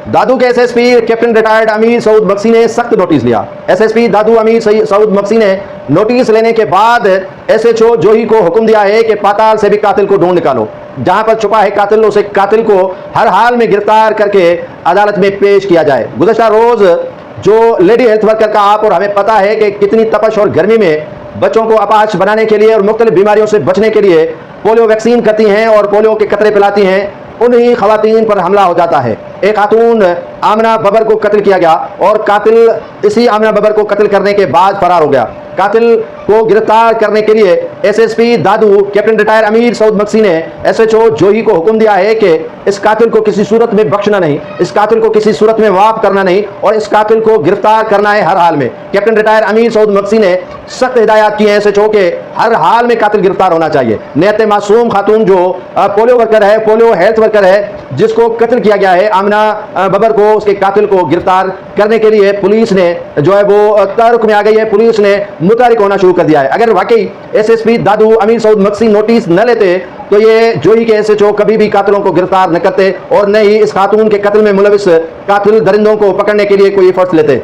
दादू के SSP captain retired अमीर सऊद मक्सी ने सख्त नोटिस लिया। एसएसपी दादू अमीर सऊद मक्सी ने नोटिस लेने के बाद एसएचओ जोही को हुक्म दिया है कि पाताल से भी कातिल को ढूंढ निकालो। जहां पर छुपा है कातिल, उसे कातिल को हर हाल में गिरफ्तार करके अदालत में पेश किया जाए। गुज़श्ता रोज जो लेडी हेल्थ वर्कर का आप और हमें पता है कि कितनी तपश और गर्मी में बच्चों को अपाच बनाने के लिए और मुख्तलिफ बीमारियों से बचने के लिए पोलियो वैक्सीन करती हैं और पोलियो के कतरे पिलाती हैं, उन्हीं खवातीन पर हमला हो जाता है। एक खातून आमना बबर को कत्ल किया गया और कातिल इसी आमना बबर को कत्ल करने के बाद फरार हो गया। कातिल को गिरफ्तार करने के लिए एसएसपी दादू कैप्टन रिटायर अमीर सऊद मक्सी ने एसएचओ जोही को हुक्म दिया है कि इस कातिल को किसी सूरत में बख्शना नहीं, इस कातिल को किसी सूरत में माफ करना नहीं और इस कातिल को गिरफ्तार करना है हर हाल में। कैप्टन रिटायर अमीर सऊद मक्सी ने सख्त हिदायत की है एसएचओ के हर हाल में कातिल गिरफ्तार होना चाहिए। निहत मासूम खातून जो पोलियो वर्कर है, पोलियो हेल्थ वर्कर है, जिसको कत्ल किया गया है आमना बबर को, उसके कातिल को गिरफ्तार करने के लिए पुलिस ने जो है वो तारुक में आ गई है। पुलिस ने मुतारिक होना शुरू कर दिया है। अगर वाकई एसएसपी दादू अमीर सऊद मक्सी नोटिस न लेते तो ये जोही के एसएचओ कभी भी कातिलों को गिरफ्तार न करते और न ही इस खातून के कत्ल में मुलविस कातिल दरिंदों को पकड़ने के लिए कोई एफर्ट्स लेते।